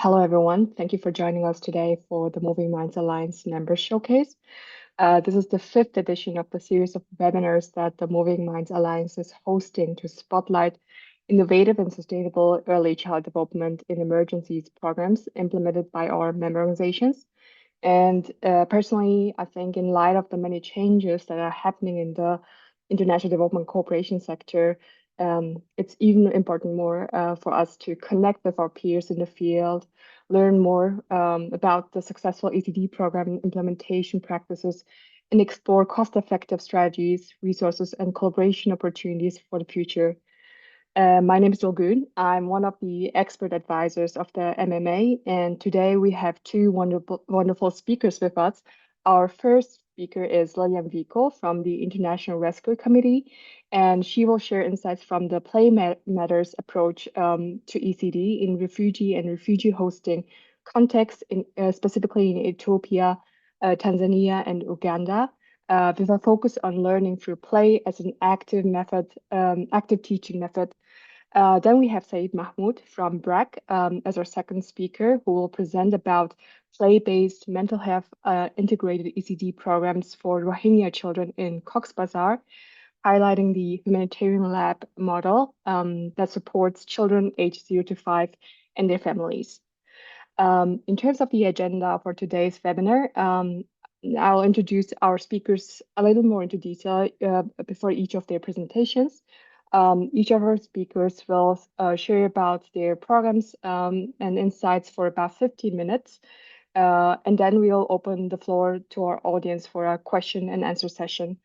Hello, everyone. Thank you for joining us today for the Moving Minds Alliance Member Showcase. This is the fifth edition of the series of webinars that the Moving Minds Alliance is hosting to spotlight innovative and sustainable early child development in emergencies programs implemented by our member organizations. And personally, I think in light of the many changes that are happening in the international development cooperation sector, it's even important more for us to connect with our peers in the field, learn more about the successful ECD program implementation practices, and explore cost-effective strategies, resources, and collaboration opportunities for the future. My name is Dolgun. I'm one of the expert advisors of the MMA, and today we have two wonderful speakers with us. Our first speaker is Lilian Vico from the International Rescue Committee, and she will share insights from the Play Matters approach to ECD in refugee and refugee hosting context, specifically in Ethiopia, Tanzania, and Uganda. With a focus on learning through play as an active method, active teaching method. Then we have Saeed Mahmoud from BRAC as our second speaker, who will present about play-based mental health integrated ECD programs for Rohingya children in Cox's Bazar, highlighting the Humanitarian Lab model that supports children aged 0 to 5 and their families. In terms of the agenda for today's webinar, I'll introduce our speakers a little more into detail before each of their presentations. Each of our speakers will share about their programs and insights for about 15 minutes. And then we'll open the floor to our audience for a question and answer session.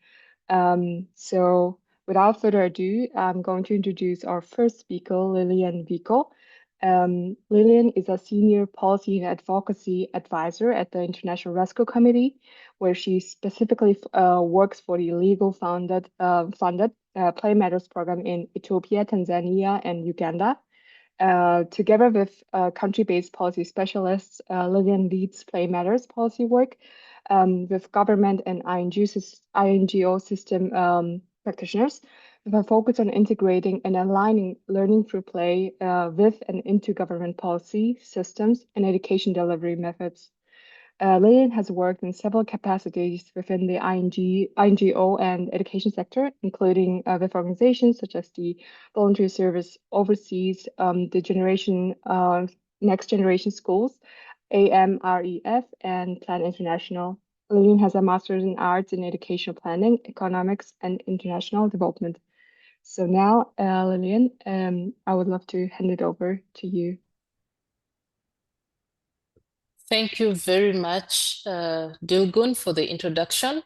So without further ado, I'm going to introduce our first speaker, Lilian Vico. Lilian is a senior policy and advocacy advisor at the International Rescue Committee, where she specifically works for the legal funded Play Matters program in Ethiopia, Tanzania, and Uganda. Together with country-based policy specialists, Lilian leads Play Matters policy work with government and INGO system practitioners, with a focus on integrating and aligning learning through play with and into government policy, systems, and education delivery methods. Lilian has worked in several capacities within the INGO and education sector, including with organizations such as the Voluntary Service Overseas, Next Generation Schools, AMREF, and Plan International. Lilian has a master's in arts in educational planning, economics, and international development. So now, Lilian, I would love to hand it over to you. Thank you very much, Dilgun, for the introduction.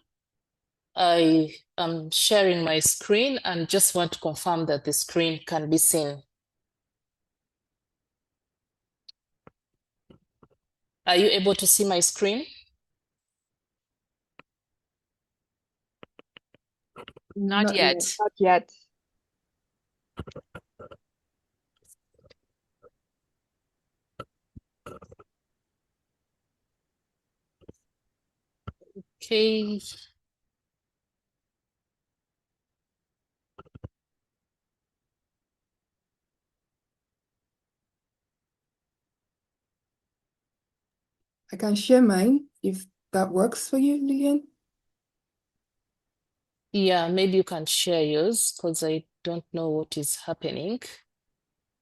I am sharing my screen and just want to confirm that the screen can be seen. Are you able to see my screen? Not yet. Not yet. Okay. I can share mine if that works for you, Lilian. Yeah, maybe you can share yours because I don't know what is happening.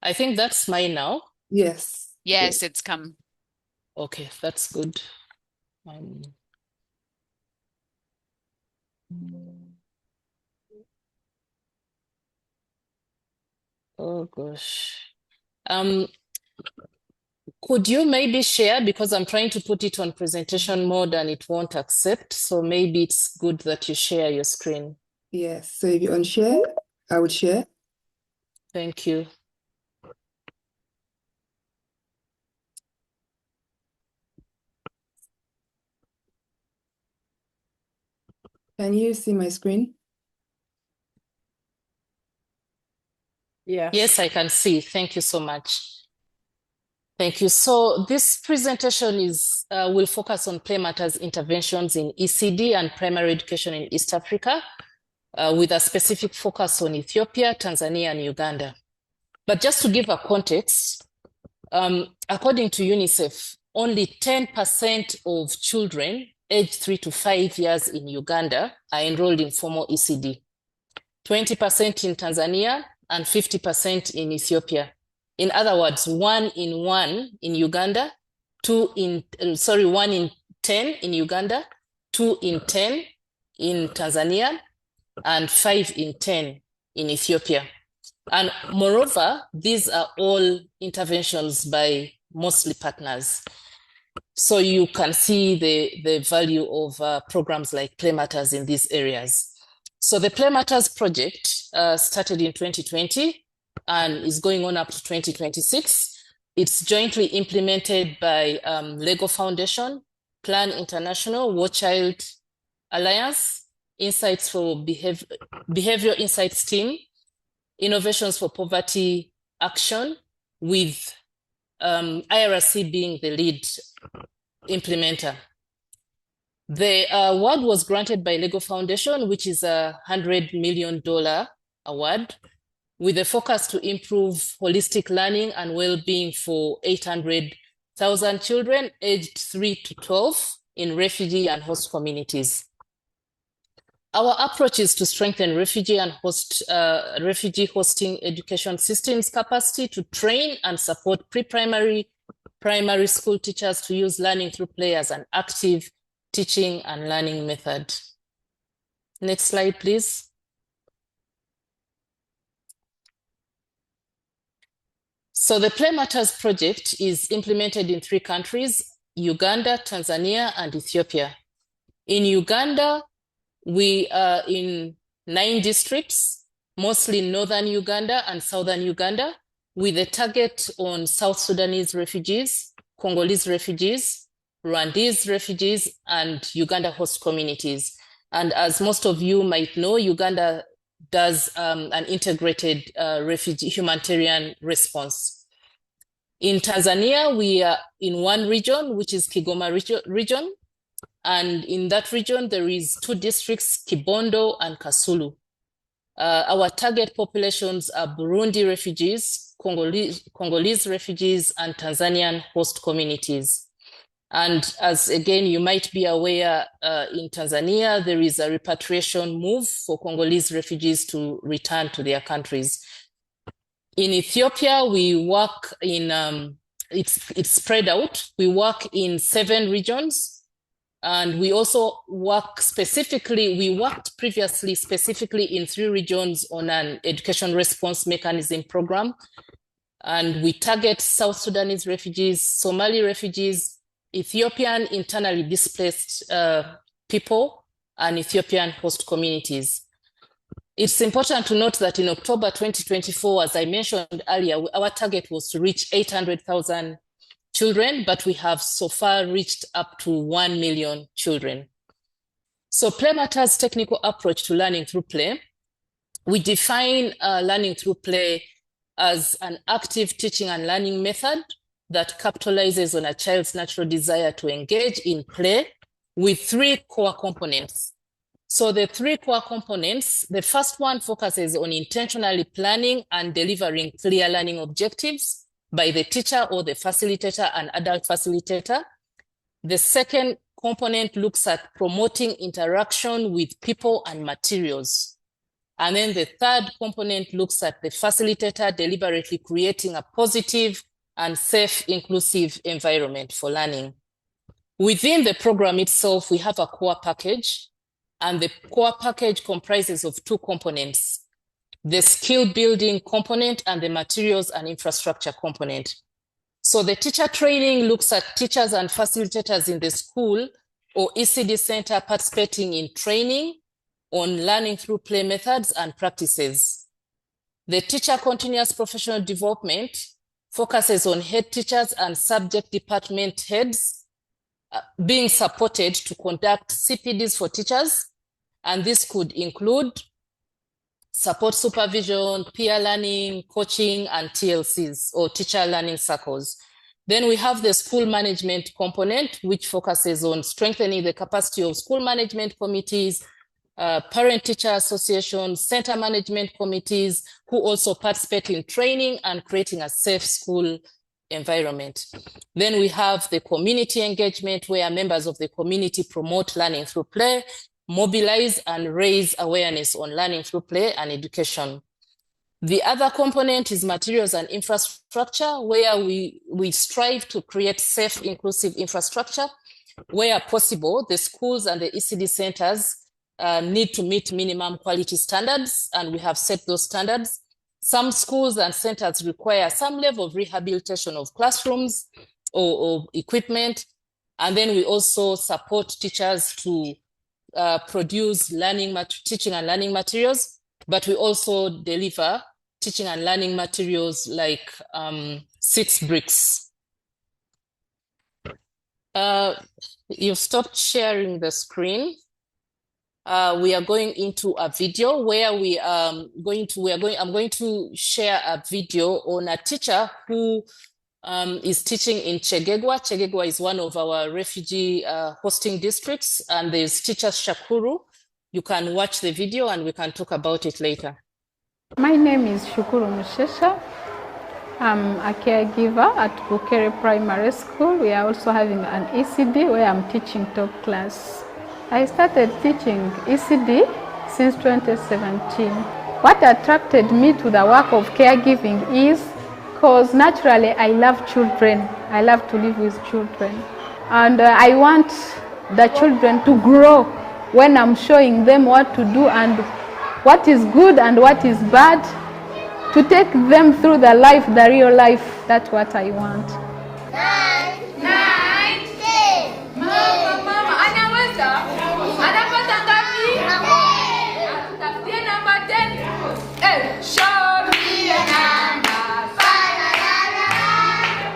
I think that's mine now. Yes. Yes, it's come. Okay, that's good. Oh gosh. Could you maybe share, because I'm trying to put it on presentation mode and it won't accept, so maybe it's good that you share your screen. Yes. So if you unshare, I would share. Thank you. Can you see my screen? Yes, I can see. Thank you so much. Thank you. So this presentation is will focus on Play Matters interventions in ECD and primary education in East Africa, with a specific focus on Ethiopia, Tanzania, and Uganda. But just to give a context, according to UNICEF, only 10% of children aged 3 to 5 years in Uganda are enrolled in formal ECD, 20% in Tanzania, and 50% in Ethiopia. In other words, 1 in 1 in Uganda, 1 in 10 in Uganda, 2 in 10 in Tanzania, and 5 in 10 in Ethiopia. And moreover, these are all interventions by mostly partners. So you can see the value of programs like Play Matters in these areas. So the Play Matters project started in 2020 and is going on up to 2026. It's jointly implemented by Lego Foundation, Plan International, War Child Alliance, Insights for Behavior Insights Team, Innovations for Poverty Action, with IRC being the lead implementer. The award was granted by Lego Foundation, which is a $100 million award, with a focus to improve holistic learning and well-being for 800,000 children aged 3 to 12 in refugee and host communities. Our approach is to strengthen refugee hosting education systems capacity to train and support pre-primary, primary school teachers to use learning through play as an active teaching and learning method. Next slide, please. So the Play Matters project is implemented in 3 countries, Uganda, Tanzania, and Ethiopia. In Uganda, we are in 9 districts, mostly northern Uganda and southern Uganda, with a target on South Sudanese refugees, Congolese refugees, Rwandese refugees, and Uganda host communities. And as most of you might know, Uganda does an integrated refugee humanitarian response. In Tanzania, we are in 1 region, which is Kigoma region. And in that region, there is 2 districts, Kibondo and Kasulu. Our target populations are Burundi refugees, Congolese refugees, and Tanzanian host communities. And as again, you might be aware, in Tanzania, there is a repatriation move for Congolese refugees to return to their countries. In Ethiopia, we work in, it's spread out. We work in 7 regions. And we also work specifically, we worked previously specifically in 3 regions on an education response mechanism program. And we target South Sudanese refugees, Somali refugees, Ethiopian internally displaced people, and Ethiopian host communities. It's important to note that in October 2024, as I mentioned earlier, our target was to reach 800,000 children, but we have so far reached up to 1 million children. So Play Matters' technical approach to learning through play. We define learning through play as an active teaching and learning method that capitalizes on a child's natural desire to engage in play with 3 core components. So the 3 core components, the first one focuses on intentionally planning and delivering clear learning objectives by the teacher or the facilitator and adult facilitator. The second component looks at promoting interaction with people and materials. And then the third component looks at the facilitator deliberately creating a positive and safe, inclusive environment for learning. Within the program itself, we have a core package, and the core package comprises of 2 components: the skill building component and the materials and infrastructure component. So the teacher training looks at teachers and facilitators in the school or ECD center participating in training on learning through play methods and practices. The teacher continuous professional development focuses on head teachers and subject department heads being supported to conduct CPDs for teachers, and this could include support supervision, peer learning, coaching, and TLCs, or teacher learning circles. Then we have the school management component, which focuses on strengthening the capacity of school management committees, parent-teacher associations, center management committees, who also participate in training and creating a safe school environment. Then we have the community engagement, where members of the community promote learning through play, mobilize and raise awareness on learning through play and education. The other component is materials and infrastructure, where we strive to create safe, inclusive infrastructure. Where possible, the schools and the ECD centers need to meet minimum quality standards, and we have set those standards. Some schools and centers require some level of rehabilitation of classrooms or equipment. And then we also support teachers to produce teaching and learning materials, but we also deliver teaching and learning materials like 6 BRACs. You've stopped sharing the screen. We are going into a video where I'm going to share a video on a teacher who is teaching in Chegegwa. Chegegwa is one of our refugee hosting districts, and there's teacher Shakuru. You can watch the video and we can talk about it later. My name is Shukuru Mushesha. I'm a caregiver at Bukere Primary School. We are also having an ECD where I'm teaching top class. I started teaching ECD since 2017. What attracted me to the work of caregiving is because naturally I love children. I love to live with children. And I want the children to grow when I'm showing them what to do and what is good and what is bad, to take them through the life, the real life. That's what I want. 9, 10. Mama, anaweza? Anapata ngapi? Tutafutie namba 10. Show me a number.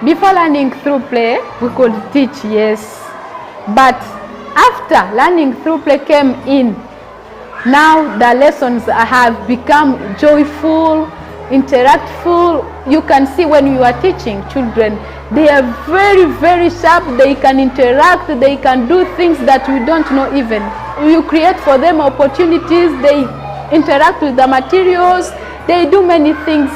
Before learning through play, we could teach, yes. But after learning through play came in, now the lessons have become joyful, interactful. You can see when you are teaching children, they are very, very sharp. They can interact, they can do things that we don't know even. You create for them opportunities, they interact with the materials, they do many things.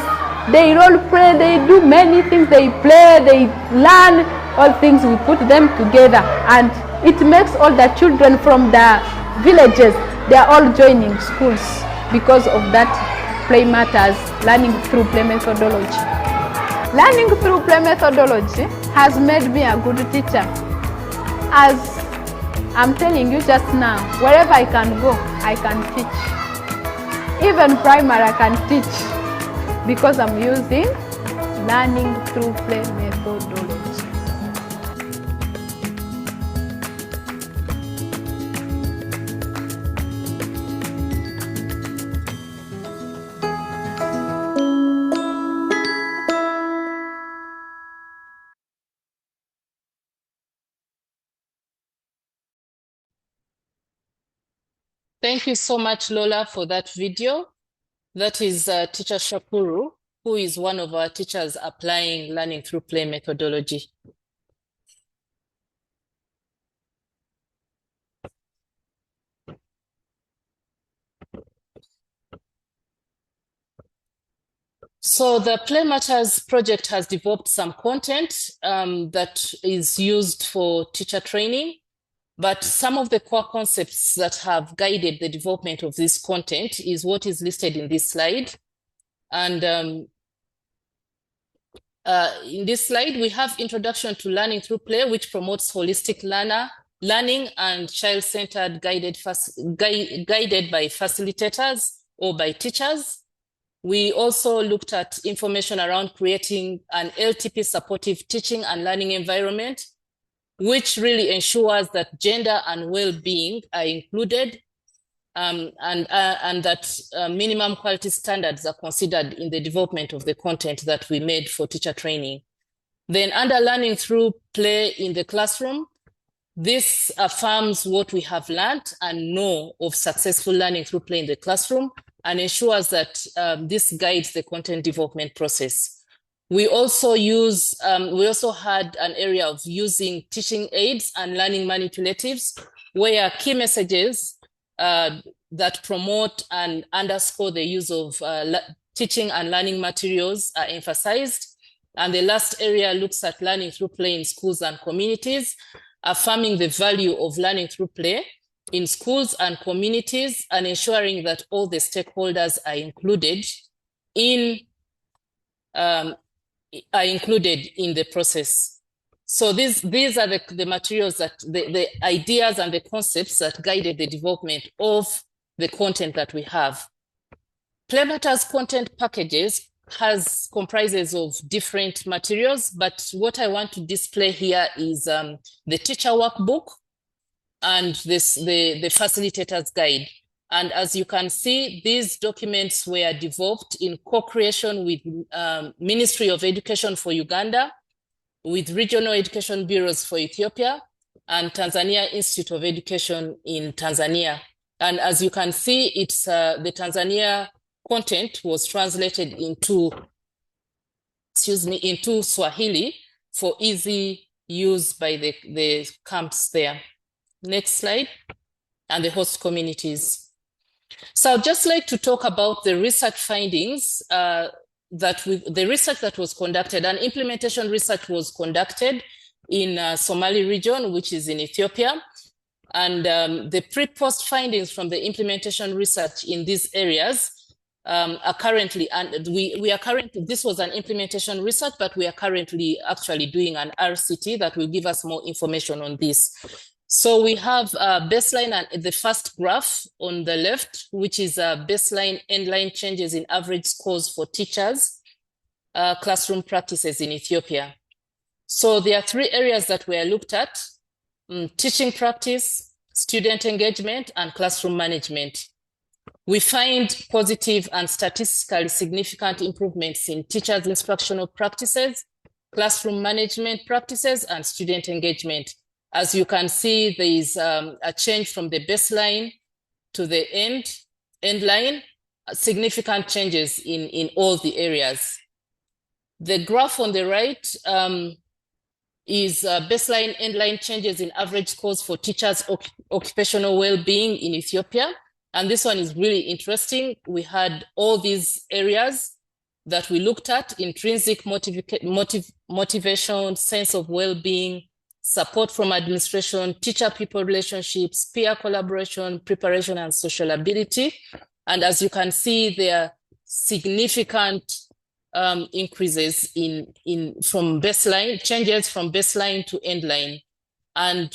They role play, they do many things, they play, they learn, all things. We put them together and it makes all the children from the villages, they are all joining schools because of that play matters, learning through play methodology. Learning through play methodology has made me a good teacher. As I'm telling you just now, wherever I can go, I can teach. Even primary I can teach because I'm using learning through play methodology. Thank you so much, Lola, for that video. That is teacher Shakuru, who is one of our teachers applying learning through play methodology. So the Play Matters project has developed some content that is used for teacher training. But some of the core concepts that have guided the development of this content is what is listed in this slide. And in this slide, we have Introduction to Learning Through Play, which promotes holistic learning and child-centered guided by facilitators or by teachers. We also looked at information around creating an LTP supportive teaching and learning environment, which really ensures that gender and well-being are included and that minimum quality standards are considered in the development of the content that we made for teacher training. Then under learning through play in the classroom, this affirms what we have learned and know of successful learning through play in the classroom and ensures that this guides the content development process. We also had an area of using teaching aids and learning manipulatives, where key messages that promote and underscore the use of teaching and learning materials are emphasized. And the last area looks at learning through play in schools and communities, affirming the value of learning through play in schools and communities, and ensuring that all the stakeholders are included in the process. So these are the materials that the ideas and the concepts that guided the development of the content that we have. Play Matters content packages comprises of different materials, but what I want to display here is the teacher workbook and the facilitator's guide. And as you can see, these documents were developed in co-creation with Ministry of Education for Uganda, with Regional Education Bureaus for Ethiopia, and Tanzania Institute of Education in Tanzania. And as you can see, it's the Tanzania content was translated into Swahili for easy use by the camps there. Next slide, and the host communities. So I'd just like to talk about the research findings the research that was conducted, and implementation research was conducted in Somali region, which is in Ethiopia. And the pre-post findings from the implementation research in these areas are currently, and we are currently, this was an implementation research, but we are currently actually doing an RCT that will give us more information on this. So we have baseline and the first graph on the left, which is baseline endline changes in average scores for teachers, classroom practices in Ethiopia. So there are three areas that were looked at: teaching practice, student engagement, and classroom management. We find positive and statistically significant improvements in teachers' instructional practices, classroom management practices, and student engagement. As you can see, there is a change from the baseline to the end line, significant changes in all the areas. The graph on the right is baseline endline changes in average scores for teachers' occupational well-being in Ethiopia. And this one is really interesting. We had all these areas that we looked at: intrinsic motivation, sense of well-being, support from administration, teacher-people relationships, peer collaboration, preparation, and social ability. And as you can see, there are significant increases from baseline, changes from baseline to endline. And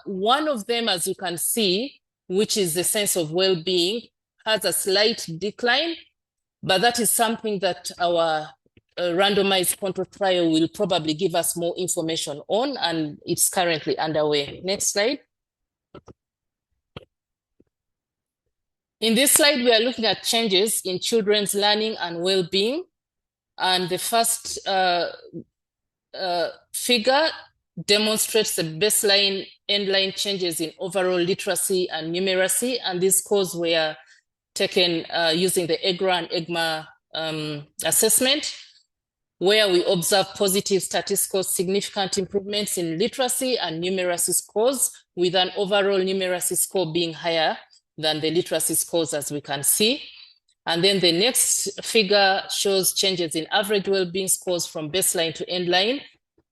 one of them, as you can see, which is the sense of well-being, has a slight decline, but that is something that our randomized control trial will probably give us more information on, and it's currently underway. Next slide. In this slide, we are looking at changes in children's learning and well-being. And the first figure demonstrates the baseline endline changes in overall literacy and numeracy. And these scores were taken using the EGRA and EGMA assessment, where we observe positive statistical significant improvements in literacy and numeracy scores, with an overall numeracy score being higher than the literacy scores, as we can see. And then the next figure shows changes in average well-being scores from baseline to endline.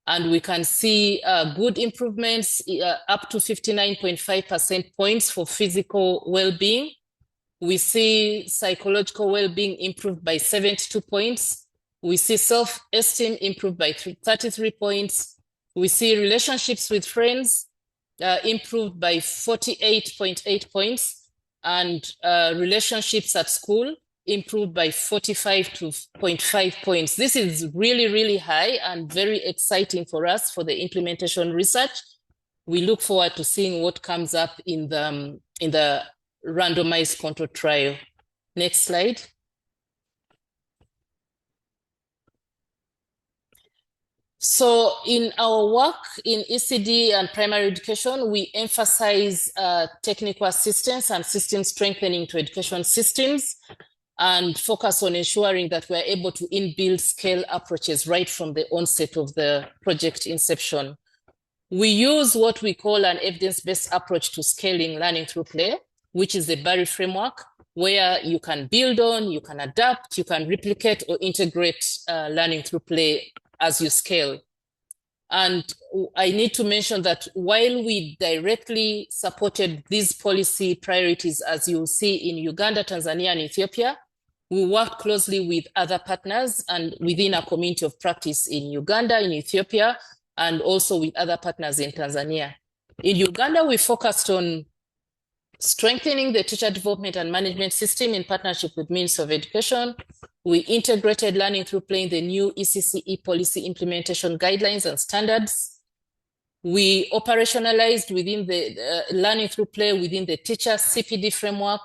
And we can see good improvements up to 59.5% points for physical well-being. We see psychological well-being improved by 72 points. We see self-esteem improved by 33 points. We see relationships with friends improved by 48.8 points, and relationships at school improved by 45.5 points. This is really, really high and very exciting for us for the implementation research. We look forward to seeing what comes up in the randomized control trial. Next slide. So in our work in ECD and primary education, we emphasize technical assistance and system strengthening to education systems, and focus on ensuring that we're able to inbuild scale approaches right from the onset of the project inception. We use what we call an evidence-based approach to scaling learning through play, which is the BRAC framework, where you can build on, you can adapt, you can replicate or integrate learning through play as you scale. And I need to mention that while we directly supported these policy priorities, as you'll see in Uganda, Tanzania, and Ethiopia, we worked closely with other partners and within a community of practice in Uganda, in Ethiopia, and also with other partners in Tanzania. In Uganda, we focused on strengthening the teacher development and management system in partnership with Ministry of Education. We integrated learning through play in the new ECCE policy implementation guidelines and standards. We operationalized within the learning through play within the teacher CPD framework.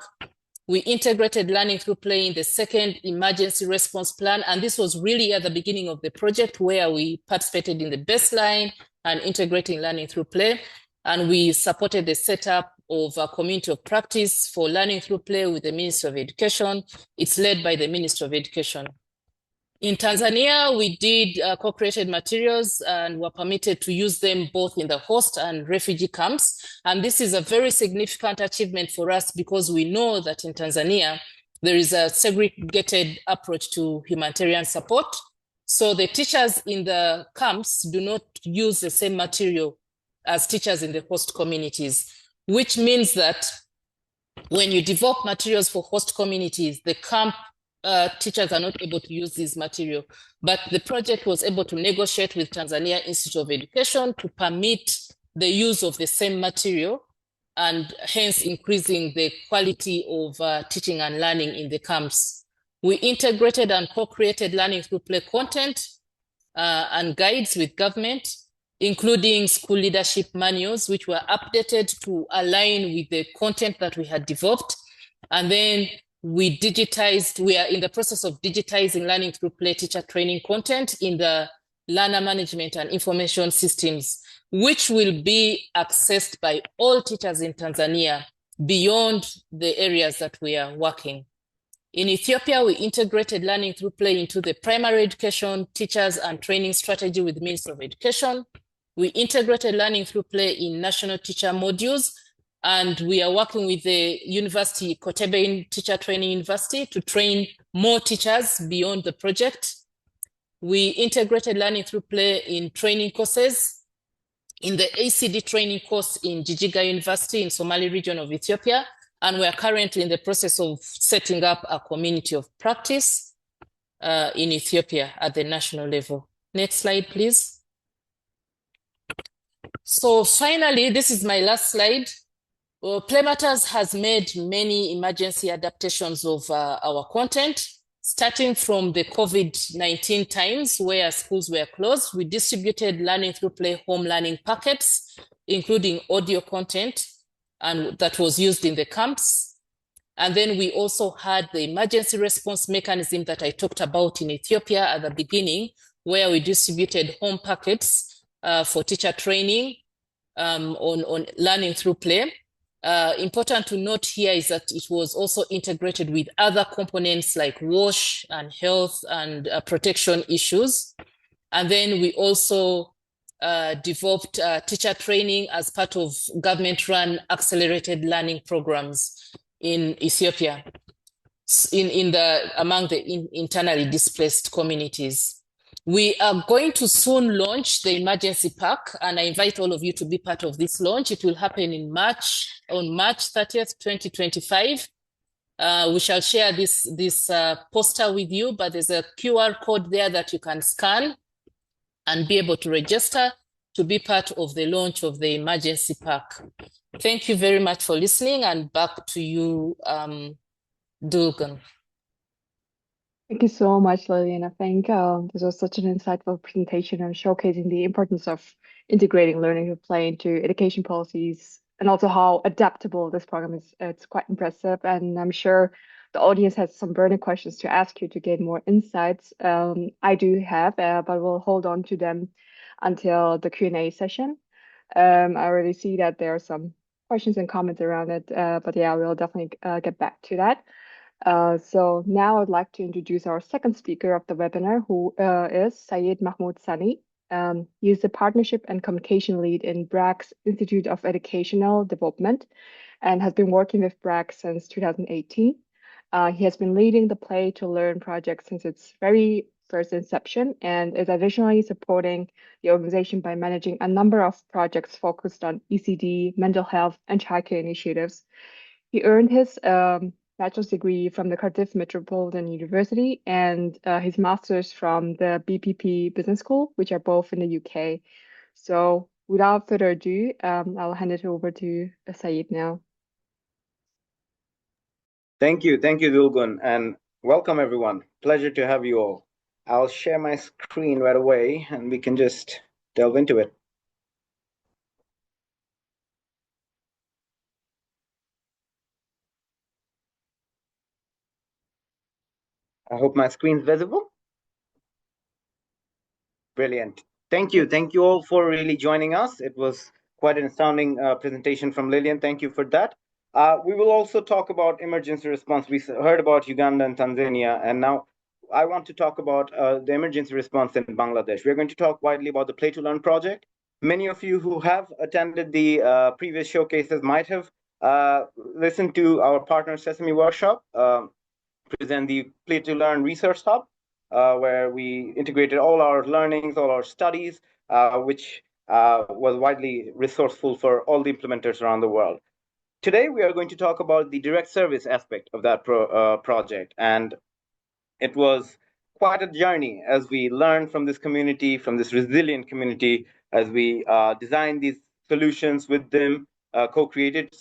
We integrated learning through play in the second emergency response plan. And this was really at the beginning of the project where we participated in the baseline and integrating learning through play. And we supported the setup of a community of practice for learning through play with the Ministry of Education. It's led by the Ministry of Education. In Tanzania, we did co-created materials and were permitted to use them both in the host and refugee camps. And this is a very significant achievement for us because we know that in Tanzania, there is a segregated approach to humanitarian support. So the teachers in the camps do not use the same material as teachers in the host communities, which means that when you develop materials for host communities, the camp teachers are not able to use this material. But the project was able to negotiate with Tanzania Institute of Education to permit the use of the same material and hence increasing the quality of teaching and learning in the camps. We integrated and co-created learning through play content and guides with government, including school leadership manuals, which were updated to align with the content that we had developed. And then we are in the process of digitizing learning through play teacher training content in the learner management and information systems, which will be accessed by all teachers in Tanzania beyond the areas that we are working. In Ethiopia, we integrated learning through play into the primary education teachers and training strategy with the Ministry of Education. We integrated learning through play in national teacher modules, and we are working with the university, Kotebe Teacher Training University, to train more teachers beyond the project. We integrated learning through play in training courses, in the ACD training course in Jijiga University in Somali region of Ethiopia, and we are currently in the process of setting up a community of practice in Ethiopia at the national level. Next slide, please. So finally, this is my last slide. Play Matters has made many emergency adaptations of our content, starting from the COVID-19 times where schools were closed. We distributed learning through play home learning packets, including audio content, and that was used in the camps. And then we also had the emergency response mechanism that I talked about in Ethiopia at the beginning, where we distributed home packets for teacher training on learning through play. Important to note here is that it was also integrated with other components like WASH and health and protection issues. And then we also developed teacher training as part of government-run accelerated learning programs in Ethiopia, among the internally displaced communities. We are going to soon launch the emergency pack, and I invite all of you to be part of this launch. It will happen in March, on March 30th, 2025. We shall share this poster with you, but there's a QR code there that you can scan and be able to register to be part of the launch of the emergency pack. Thank you very much for listening, and back to you, Dulgan. Thank you so much, Lillian. I think this was such an insightful presentation and showcasing the importance of integrating learning through play into education policies, and also how adaptable this program is. It's quite impressive, and I'm sure the audience has some burning questions to ask you to gain more insights. I do have, but we'll hold on to them until the Q&A session. I already see that there are some questions and comments around it, but yeah, we'll definitely get back to that. So now I'd like to introduce our second speaker of the webinar, who is Syed Mahmoud Sani. He is the Partnership and Communication Lead in BRAC's Institute of Educational Development and has been working with BRAC since 2018. He has been leading the Play to Learn project since its very first inception and is additionally supporting the organization by managing a number of projects focused on ECD, mental health, and childcare initiatives. He earned his bachelor's degree from the Cardiff Metropolitan University and his master's from the BPP Business School, which are both in the UK. So without further ado, I'll hand it over to Saeed now. Thank you, Dulgun, and welcome everyone. Pleasure to have you all. I'll share my screen right away and we can just delve into it. I hope my screen's visible. Brilliant. Thank you all for really joining us. It was quite an astounding presentation from Lillian. Thank you for that. We will also talk about emergency response. We heard about Uganda and Tanzania, and now I want to talk about the emergency response in Bangladesh. We're going to talk widely about the Play to Learn project. Many of you who have attended the previous showcases might have listened to our partner Sesame Workshop present the Play to Learn Research Hub, where we integrated all our learnings, all our studies, which was widely resourceful for all the implementers around the world. Today, we are going to talk about the direct service aspect of that project. And it was quite a journey as we learned from this community, from this resilient community, as we designed these solutions with them, co-created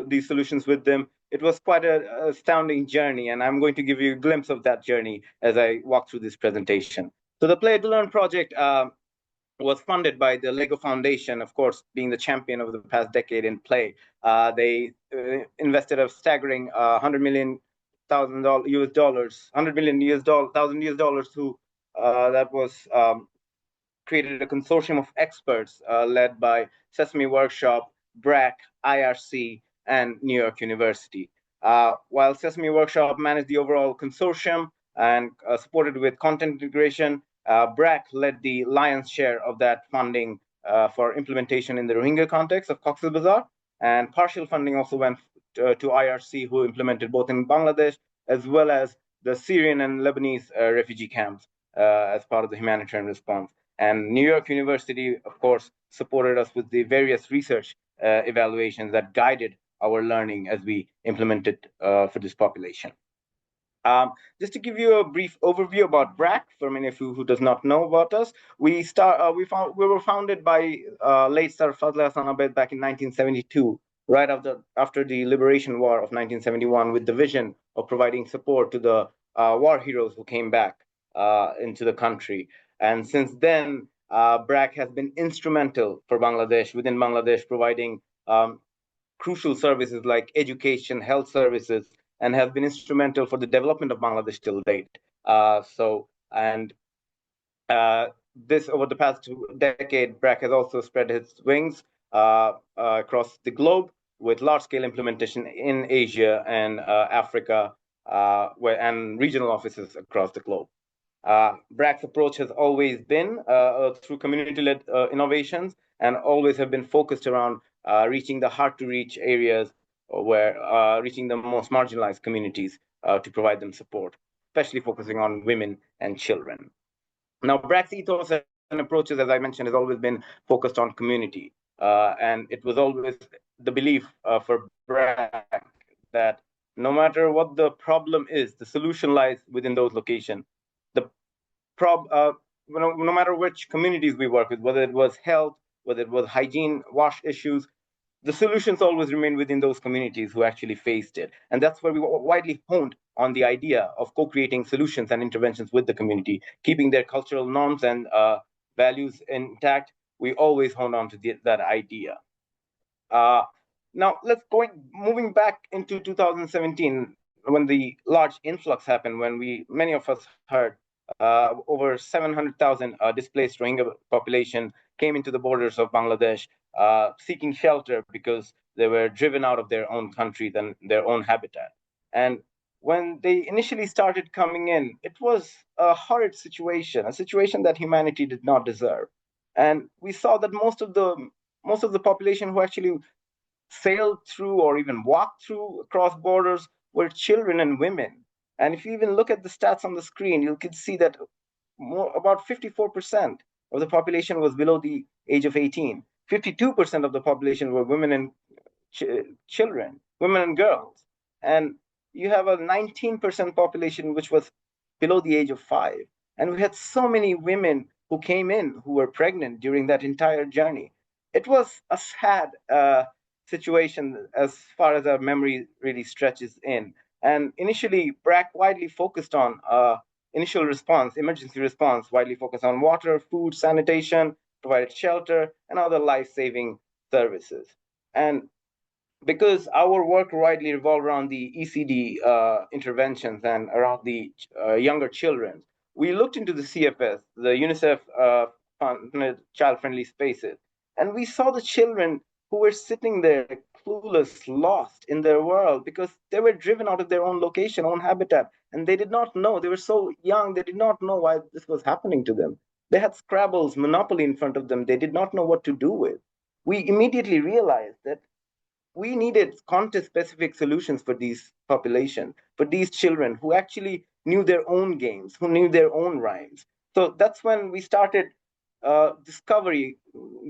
these solutions with them. It was quite an astounding journey, and I'm going to give you a glimpse of that journey as I walk through this presentation. So the Play to Learn project was funded by the Lego Foundation, of course, being the champion of the past decade in play. They invested a staggering $100 million US dollars, $100 million US dollars to that was created a consortium of experts led by Sesame Workshop, BRAC, IRC, and New York University. While Sesame Workshop managed the overall consortium and supported with content integration, BRAC led the lion's share of that funding for implementation in the Rohingya context of Cox's Bazar, and partial funding also went to IRC, who implemented both in Bangladesh as well as the Syrian and Lebanese refugee camps as part of the humanitarian response. And New York University, of course, supported us with the various research evaluations that guided our learning as we implemented for this population. Just to give you a brief overview about BRAC, for many of you who does not know about us, we were founded by late Sir Fazl Hassan Abed back in 1972, right after the Liberation War of 1971, with the vision of providing support to the war heroes who came back into the country. And since then, BRAC has been instrumental for Bangladesh, within Bangladesh, providing crucial services like education, health services, and have been instrumental for the development of Bangladesh till date. This over the past decade, BRAC has also spread its wings across the globe with large-scale implementation in Asia and Africa, and regional offices across the globe. BRAC's approach has always been through community-led innovations, and always have been focused around reaching the hard-to-reach areas, where reaching the most marginalized communities to provide them support, especially focusing on women and children. Now, BRAC's ethos and approaches, as I mentioned, has always been focused on community. And it was always the belief for BRAC that no matter what the problem is, the solution lies within those locations. No matter which communities we work with, whether it was health, whether it was hygiene, wash issues, the solutions always remain within those communities who actually faced it. And that's where we widely honed on the idea of co-creating solutions and interventions with the community, keeping their cultural norms and values intact. We always honed on to that idea. Now, moving back into 2017, when the large influx happened, when many of us heard over 700,000 displaced Rohingya population came into the borders of Bangladesh, seeking shelter because they were driven out of their own country, and their own habitat. And when they initially started coming in, it was a horrid situation, a situation that humanity did not deserve. And we saw that most of the population who actually sailed through or even walked through across borders were children and women. And if you even look at the stats on the screen, you can see that about 54% of the population was below the age of 18. 52% of the population were women and children, women and girls. And you have a 19% population which was below the age of 5. And we had so many women who came in who were pregnant during that entire journey. It was a sad situation as far as our memory really stretches in. And initially, BRAC widely focused on initial response, emergency response, widely focused on water, food, sanitation, provided shelter, and other life-saving services. And because our work widely revolved around the ECD interventions and around the younger children, we looked into the CFS, the UNICEF child-friendly spaces, and we saw the children who were sitting there clueless, lost in their world because they were driven out of their own location, own habitat, and they did not know. They were so young, they did not know why this was happening to them. They had Scrabbles, Monopoly in front of them. They did not know what to do with. We immediately realized that we needed context-specific solutions for these population, for these children who actually knew their own games, who knew their own rhymes. So that's when we started discovery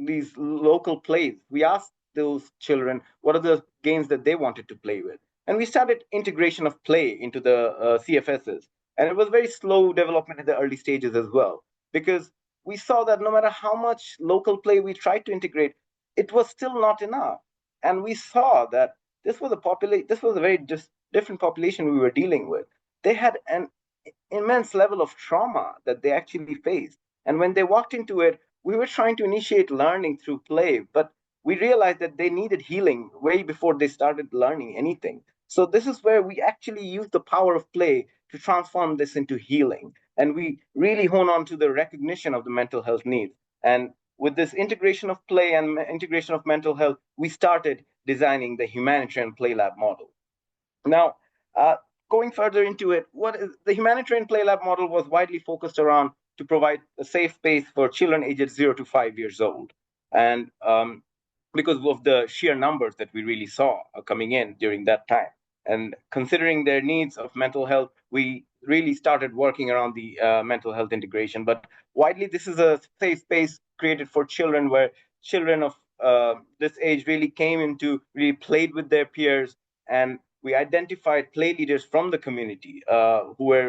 these local plays. We asked those children what are the games that they wanted to play with, and we started integration of play into the CFSs. And it was very slow development in the early stages as well, because we saw that no matter how much local play we tried to integrate, it was still not enough. And we saw that this was a very different population we were dealing with. They had an immense level of trauma that they actually faced. And when they walked into it, we were trying to initiate learning through play, but we realized that they needed healing way before they started learning anything. So this is where we actually use the power of play to transform this into healing. And we really hone on to the recognition of the mental health needs. And with this integration of play and integration of mental health, we started designing the Humanitarian Play Lab model. Now, going further into it, what is the Humanitarian Play Lab model was widely focused around to provide a safe space for children aged 0 to 5 years old. And because of the sheer numbers that we really saw coming in during that time. And considering their needs of mental health, we really started working around the mental health integration. But widely, this is a safe space created for children where children of this age really came into, really played with their peers. And we identified play leaders from the community who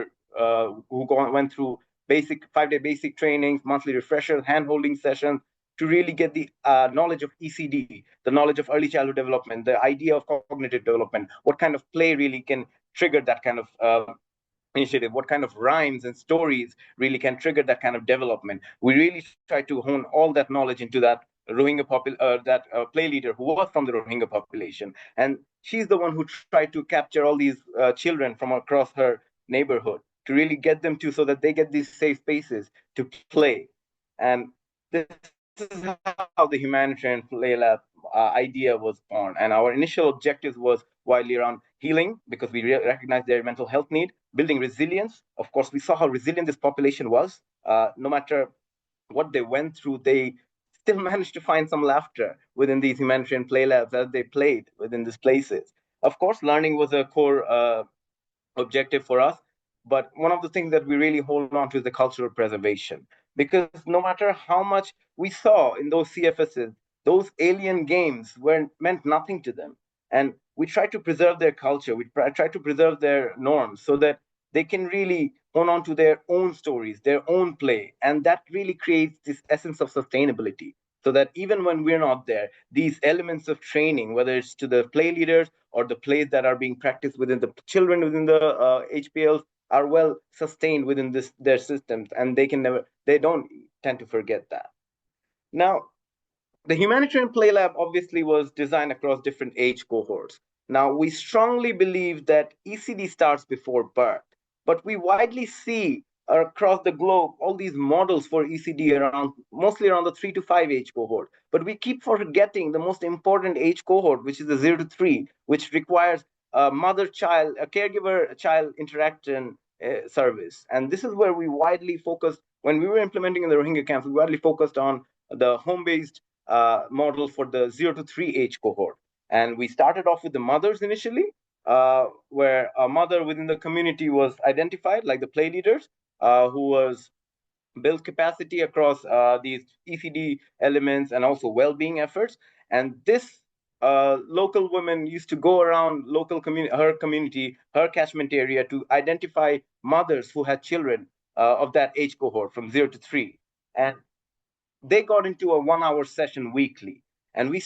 went through basic 5-day basic trainings, monthly refreshers, hand-holding sessions, to really get the knowledge of ECD, the knowledge of early childhood development, the idea of cognitive development, what kind of play really can trigger that kind of initiative, what kind of rhymes and stories really can trigger that kind of development. We really try to hone all that knowledge into that play leader who was from the Rohingya population. And she's the one who tried to capture all these children from across her neighborhood to really get them to, so that they get these safe spaces to play. And this is how the Humanitarian Play Lab idea was born. And our initial objectives was widely around healing, because we recognized their mental health need, building resilience. Of course, we saw how resilient this population was. No matter what they went through, they still managed to find some laughter within these Humanitarian Play Labs as they played within these places. Of course, learning was a core objective for us. But one of the things that we really hold on to is the cultural preservation, because no matter how much we saw in those CFSs, those alien games meant nothing to them. And we try to preserve their culture. We try to preserve their norms so that they can really hold on to their own stories, their own play. And that really creates this essence of sustainability, so that even when we're not there, these elements of training, whether it's to the play leaders or the plays that are being practiced within the children within the HPLs, are well sustained within their systems, and they don't tend to forget that. Now, the Humanitarian Play Lab obviously was designed across different age cohorts. Now, we strongly believe that ECD starts before birth, but we widely see across the globe all these models for ECD mostly around the 3 to 5 age cohort. But we keep forgetting the most important age cohort, which is the 0 to 3, which requires a a caregiver-child interaction service. And this is where we widely focused. When we were implementing in the Rohingya camps, we widely focused on the home-based model for the 0 to 3 age cohort. And we started off with the mothers initially, where a mother within the community was identified, like the play leaders, who was build capacity across these ECD elements and also well-being efforts. And this local woman used to go around her community, her catchment area, to identify mothers who had children of that age cohort from 0 to 3. And they got into a 1-hour session weekly. And we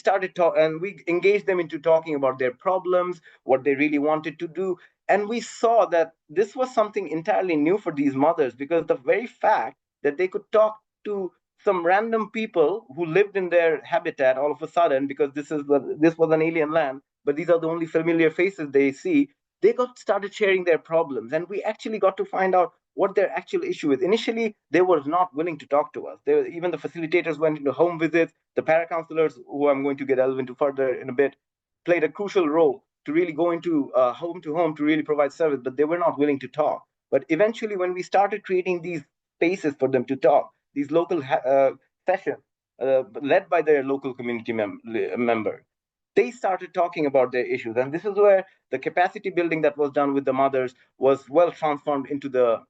engaged them into talking about their problems, what they really wanted to do. And we saw that this was something entirely new for these mothers, because the very fact that they could talk to some random people who lived in their habitat all of a sudden, because this was an alien land, but these are the only familiar faces they see, they started sharing their problems. And we actually got to find out what their actual issue is. Initially, they were not willing to talk to us. Even the facilitators went into home visits. The para-counselors, who I'm going to delve into further in a bit, played a crucial role to really go into home to home to really provide service, but they were not willing to talk. But eventually, when we started creating these spaces for them to talk, these local sessions led by their local community member, they started talking about their issues. And this is where the capacity building that was done with the mothers was well transformed into the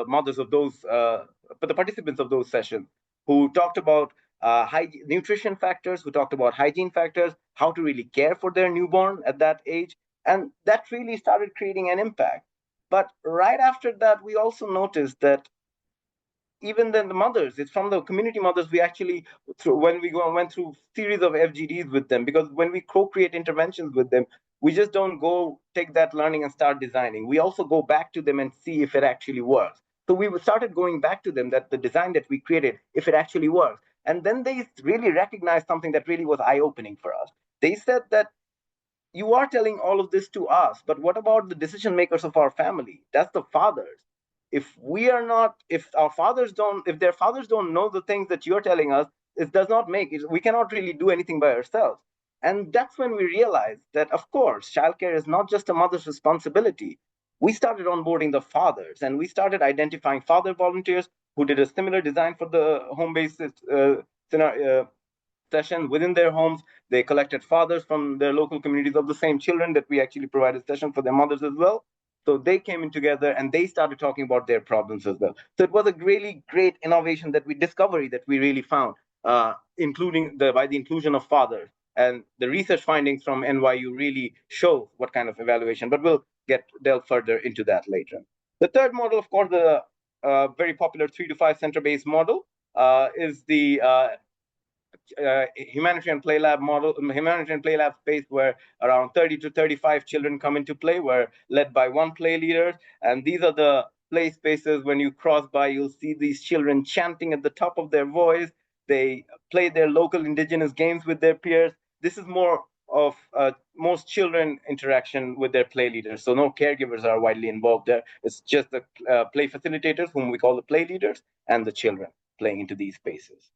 mothers of those, but the participants of those sessions, who talked about nutrition factors, who talked about hygiene factors, how to really care for their newborn at that age. And that really started creating an impact. But right after that, we also noticed that even then the mothers, it's from the community mothers, we actually, went through series of FGDs with them, because when we co-create interventions with them, we just don't go take that learning and start designing. We also go back to them and see if it actually works. So we started going back to them, that the design that we created, if it actually works. And then they really recognized something that really was eye-opening for us. They said that you are telling all of this to us, but what about the decision makers of our family? That's the fathers. If their fathers don't know the things that you're telling us, it does not make it. We cannot really do anything by ourselves. And that's when we realized that, of course, childcare is not just a mother's responsibility. We started onboarding the fathers, and we started identifying father volunteers who did a similar design for the home-based session within their homes. They collected fathers from their local communities of the same children that we actually provided session for their mothers as well. So they came in together and they started talking about their problems as well. So it was a really great innovation that we really found, including by the inclusion of fathers. And the research findings from NYU really show what kind of evaluation, but we'll delve further into that later. The third model, of course, the very popular 3 to 5 center-based model, is the Humanitarian Play Lab model, Humanitarian Play Lab space, where around 30 to 35 children come into play, were led by one play leader. And these are the play spaces. When you cross by, you'll see these children chanting at the top of their voice. They play their local indigenous games with their peers. This is more of most children interaction with their play leaders. So no caregivers are widely involved there. It's just the play facilitators, whom we call the play leaders, and the children playing into these spaces.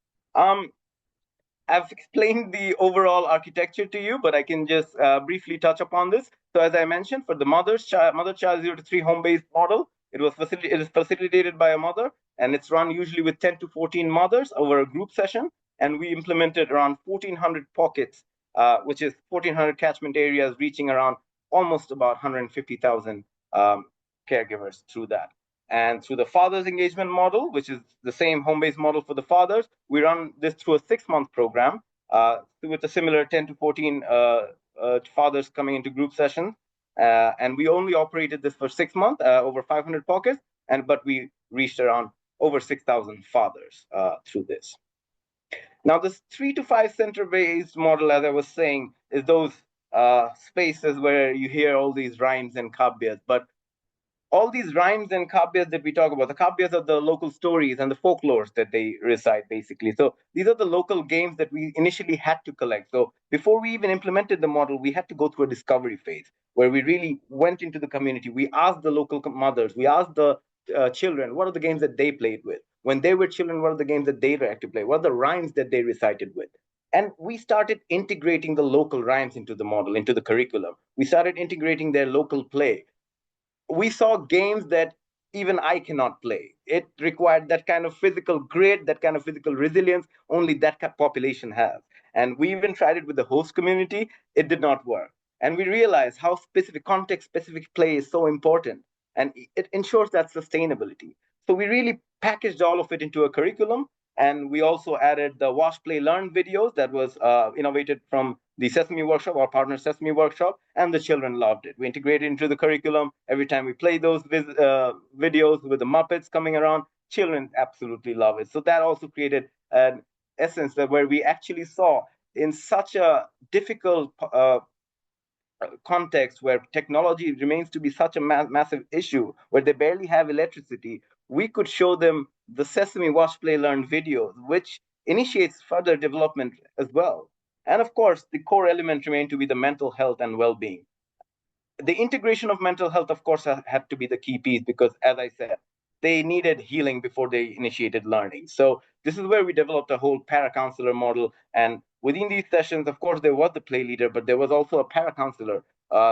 I've explained the overall architecture to you, but I can just briefly touch upon this. So as I mentioned, for the mother-child 0 to 3 home-based model, it is facilitated by a mother, and it's run usually with 10 to 14 mothers over a group session. And we implemented around 1,400 pockets, which is 1,400 catchment areas, reaching around almost about 150,000 caregivers through that. And through the fathers engagement model, which is the same home-based model for the fathers, we run this through a 6-month program with a similar 10 to 14 fathers coming into group sessions. And we only operated this for 6 months, over 500 pockets, but we reached around over 6,000 fathers through this. Now, this 3 to 5 center-based model, as I was saying, is those spaces where you hear all these rhymes and kavyas, but all these rhymes and kavyas that we talk about, the kavyas are the local stories and the folklores that they recite, basically. So these are the local games that we initially had to collect. So before we even implemented the model, we had to go through a discovery phase where we really went into the community. We asked the local mothers, we asked the children, what are the games that they played with? When they were children, what are the games that they liked to play? What are the rhymes that they recited with? And we started integrating the local rhymes into the model, into the curriculum. We started integrating their local play. We saw games that even I cannot play. It required that kind of physical grit, that kind of physical resilience, only that population has. And we even tried it with the host community. It did not work. And we realized how context-specific play is so important. And it ensures that sustainability. So we really packaged all of it into a curriculum. And we also added the Watch, Play, Learn videos that was innovated from the Sesame Workshop, our partner Sesame Workshop, and the children loved it. We integrated into the curriculum. Every time we play those videos with the Muppets coming around, children absolutely love it. So that also created an essence that where we actually saw in such a difficult context where technology remains to be such a massive issue, where they barely have electricity, we could show them the Sesame Watch, Play, Learn videos, which initiates further development as well. And of course, the core element remained to be the mental health and well-being. The integration of mental health, of course, had to be the key piece because, as I said, they needed healing before they initiated learning. So this is where we developed a whole para-counselor model. And within these sessions, of course, there was the play leader, but there was also a para-counselor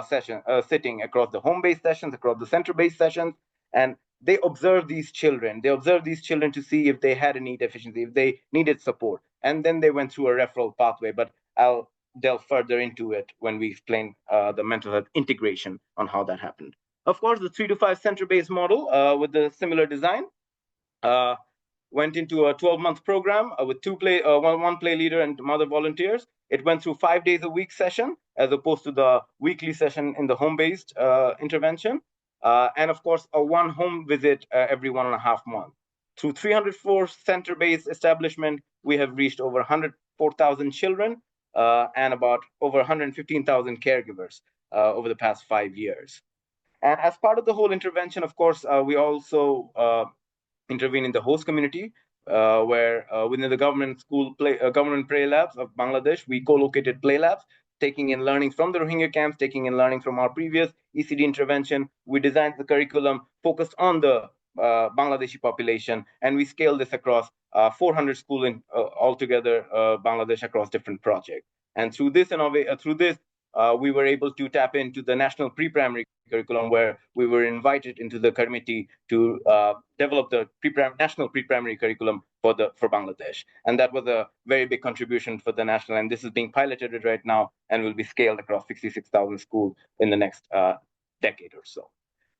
session sitting across the home-based sessions, across the center-based sessions. And they observed these children. They observed these children to see if they had any deficiency, if they needed support. And then they went through a referral pathway. But I'll delve further into it when we explain the mental health integration on how that happened. Of course, the 3 to 5 center-based model with the similar design went into a 12-month program with one play leader and other volunteers. It went through 5 days a week session as opposed to the weekly session in the home-based intervention. And of course, a one home visit every 1.5 months. Through 304 center-based establishment, we have reached over 104,000 children and about over 115,000 caregivers over the past 5 years. And as part of the whole intervention, of course, we also intervene in the host community, where within the government play labs of Bangladesh, we co-located play labs, taking in learning from the Rohingya camps, taking in learning from our previous ECD intervention. We designed the curriculum focused on the Bangladeshi population, and we scaled this across 400 schools in altogether Bangladesh across different projects. And through this, we were able to tap into the national pre-primary curriculum, where we were invited into the committee to develop the national pre-primary curriculum for Bangladesh. And that was a very big contribution for the national. And this is being piloted right now and will be scaled across 66,000 schools in the next decade or so.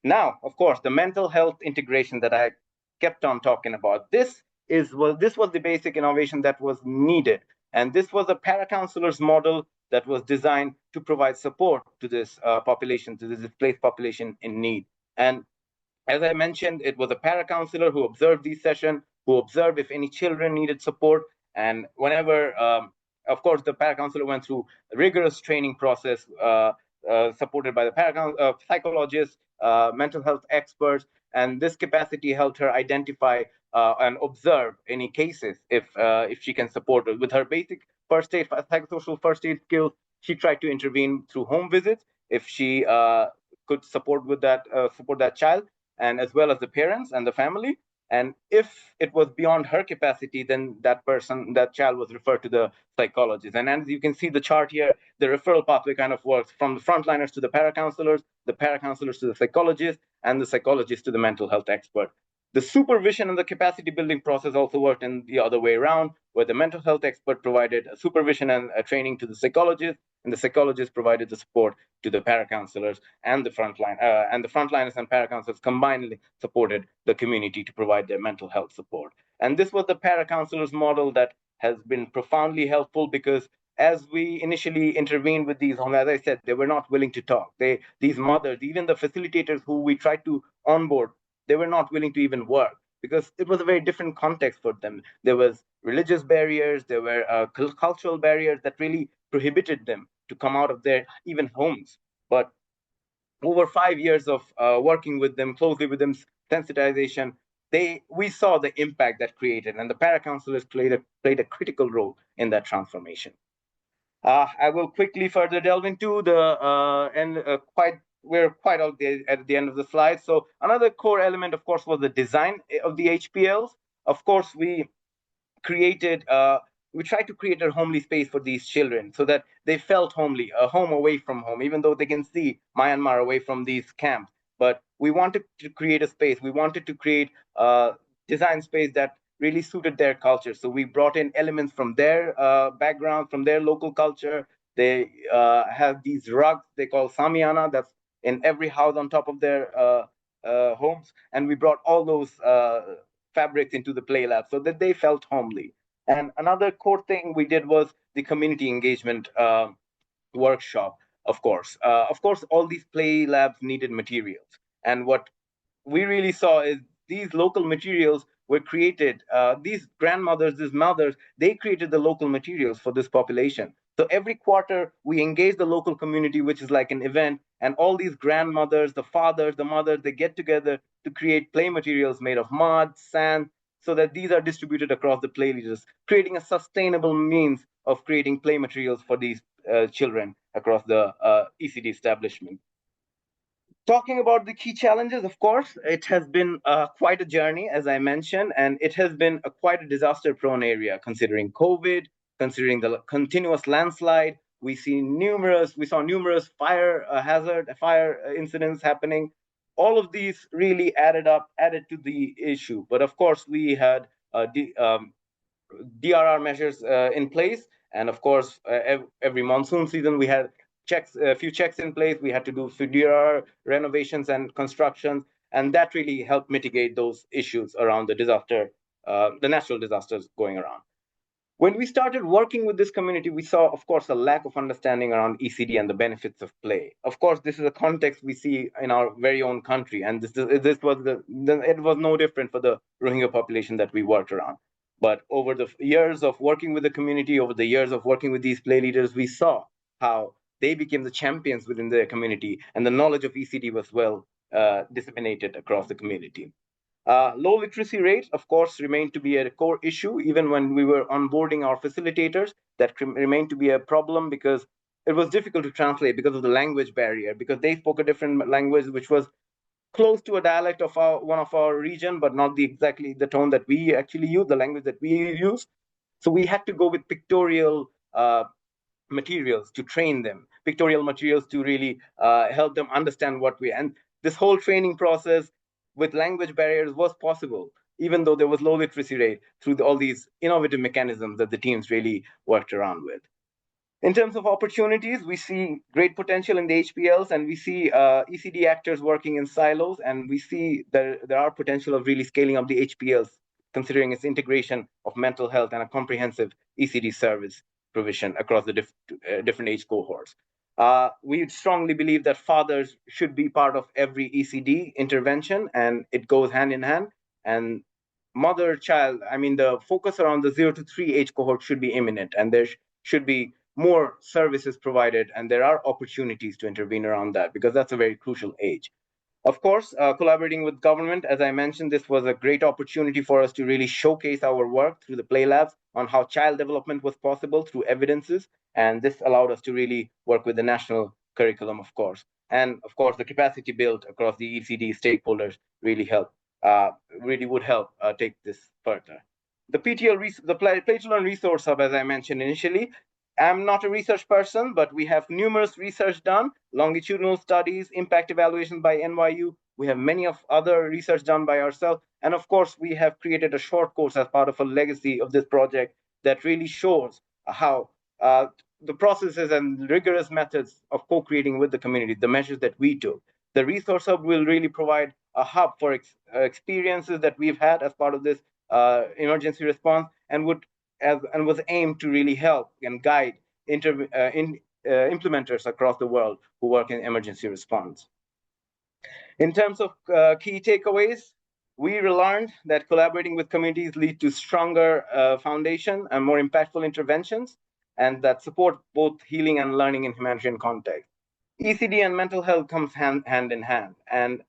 Now, of course, the mental health integration that I kept on talking about, this was the basic innovation that was needed. And this was a para-counselor's model that was designed to provide support to this population, to this displaced population in need. And as I mentioned, it was a para-counselor who observed these sessions, who observed if any children needed support. And whenever, of course, the para-counselor went through a rigorous training process supported by the psychologists, mental health experts, and this capacity helped her identify and observe any cases if she can support it. With her basic first aid, psychosocial first aid skills, she tried to intervene through home visits if she could support that child, and as well as the parents and the family. And if it was beyond her capacity, then that child was referred to the psychologist. And as you can see the chart here, the referral pathway kind of works from the frontliners to the para-counselors to the psychologists, and the psychologist to the mental health expert. The supervision and the capacity building process also worked in the other way around, where the mental health expert provided a supervision and a training to the psychologist, and the psychologist provided the support to the para-counselors, and the frontliners and para-counselors combinedly supported the community to provide their mental health support. And this was the para-counselors model that has been profoundly helpful, because as we initially intervened with these homes, as I said, they were not willing to talk. These mothers, even the facilitators who we tried to onboard, they were not willing to even work, because it was a very different context for them. There was religious barriers, there were cultural barriers that really prohibited them to come out of their even homes. But over 5 years of working with them, closely with them, sensitization, we saw the impact that created, and the para-counselors played a critical role in that transformation. I will quickly further delve into we're quite at the end of the slide. So another core element, of course, was the design of the HPLs. Of course, we tried to create a homely space for these children so that they felt homely, a home away from home, even though they can see Myanmar away from these camps. But we wanted to create a space. We wanted to create a design space that really suited their culture. So we brought in elements from their background, from their local culture. They have these rugs they call Samiana, that's in every house on top of their homes, and we brought all those fabrics into the play lab so that they felt homely. And another core thing we did was the community engagement workshop. Of course, all these play labs needed materials, and what we really saw is these local materials were created. These grandmothers, these mothers, they created the local materials for this population. So every quarter, we engage the local community, which is like an event, and all these grandmothers, the fathers, the mothers, they get together to create play materials made of mud, sand, so that these are distributed across the play leaders, creating a sustainable means of creating play materials for these children across the ECD establishment. Talking about the key challenges, of course, it has been quite a journey, as I mentioned, and it has been quite a disaster-prone area, considering COVID, considering the continuous landslide. We saw numerous fire incidents happening. All of these really added to the issue. But of course, we had DRR measures in place, and of course, every monsoon season we had a few checks in place. We had to do DRR renovations and constructions, and that really helped mitigate those issues around the natural disasters going around. When we started working with this community, we saw, of course, a lack of understanding around ECD and the benefits of play. Of course, this is a context we see in our very own country, and it was no different for the Rohingya population that we worked around. But over the years of working with the community, over the years of working with these play leaders, we saw how they became the champions within their community, and the knowledge of ECD was well disseminated across the community. Low literacy rates, of course, remained to be a core issue. Even when we were onboarding our facilitators, that remained to be a problem because it was difficult to translate because of the language barrier, because they spoke a different language, which was close to a dialect of one of our region, but not exactly the tone that we actually use, the language that we use. So we had to go with pictorial materials to train them, pictorial materials to really help them understand and this whole training process with language barriers was possible, even though there was low literacy rate, through all these innovative mechanisms that the teams really worked around with. In terms of opportunities, we see great potential in the HPLs, and we see ECD actors working in silos, and we see there are potential of really scaling up the HPLs, considering its integration of mental health and a comprehensive ECD service provision across the different age cohorts. We strongly believe that fathers should be part of every ECD intervention, and it goes hand in hand. And the focus around the 0 to 3 age cohort should be imminent, and there should be more services provided, and there are opportunities to intervene around that, because that's a very crucial age. Of course, collaborating with government, as I mentioned, this was a great opportunity for us to really showcase our work through the play labs on how child development was possible through evidences. And this allowed us to really work with the national curriculum, of course. And of course, the capacity built across the ECD stakeholders really would help take this further. The Play to Learn Resource Hub, as I mentioned initially, I'm not a research person, but we have numerous research done, longitudinal studies, impact evaluations by NYU. We have many of other research done by ourselves. And of course, we have created a short course as part of a legacy of this project that really shows how the processes and rigorous methods of co-creating with the community, the measures that we took. The Resource Hub will really provide a hub for experiences that we've had as part of this emergency response, and was aimed to really help and guide implementers across the world who work in emergency response. In terms of key takeaways, we learned that collaborating with communities leads to stronger foundation and more impactful interventions, and that support both healing and learning in humanitarian context. ECD and mental health comes hand in hand, and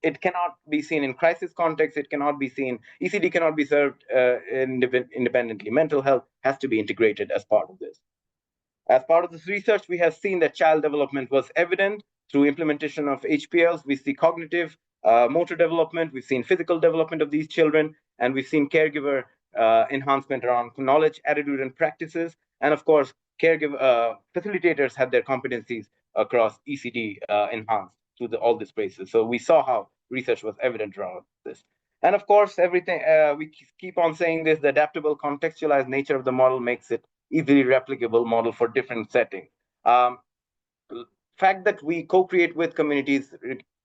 it cannot be seen in crisis context. ECD cannot be served independently. Mental health has to be integrated as part of this. As part of this research, we have seen that child development was evident through implementation of HPLs. We see cognitive, motor development. We've seen physical development of these children, and we've seen caregiver enhancement around knowledge, attitude, and practices. And of course, facilitators had their competencies across ECD enhanced through all these places. So we saw how research was evident around this. And of course, everything we keep on saying this, the adaptable, contextualized nature of the model makes it easily replicable model for different settings. Fact that we co-create with communities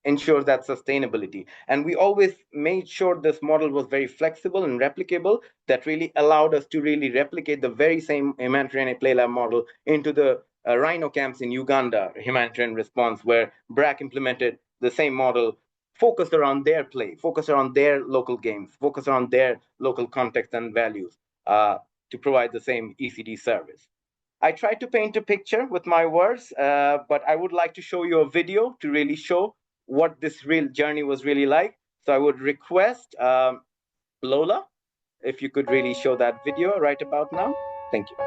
ensure that sustainability. And we always made sure this model was very flexible and replicable, that really allowed us to really replicate the very same humanitarian play lab model into the rhino camps in Uganda, humanitarian response, where BRAC implemented the same model, focused around their play, focused around their local games, focused around their local context and values, to provide the same ECD service. I tried to paint a picture with my words, but I would like to show you a video to really show what this real journey was really like. So I would request Lola, if you could really show that video right about now. Thank you.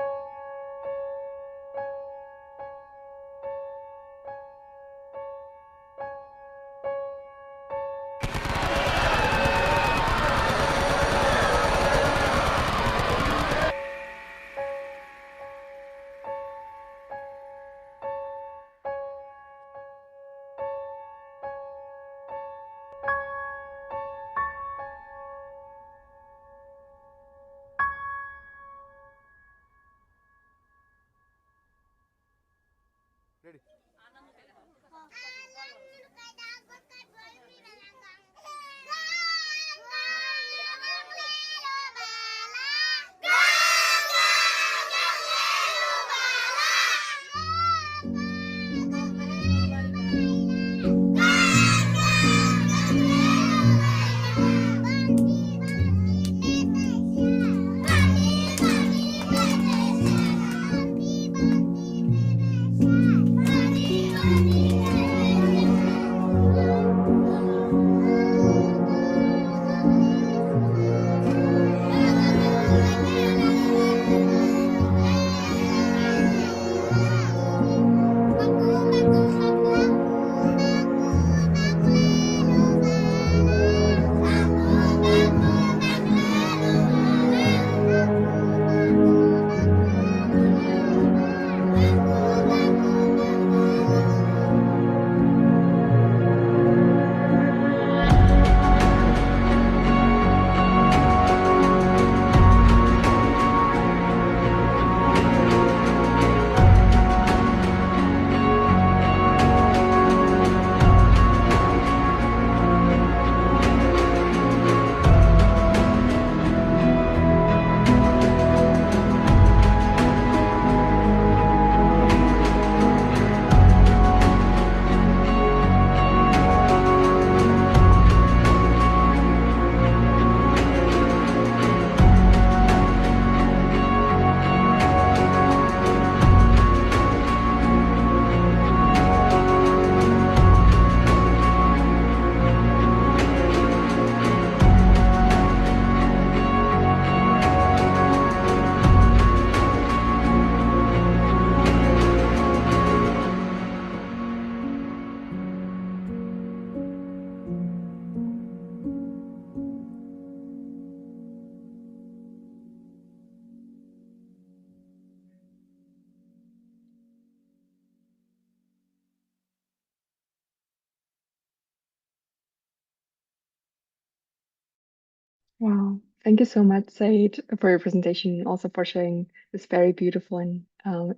Wow. Thank you so much, Said, for your presentation and also for sharing this very beautiful and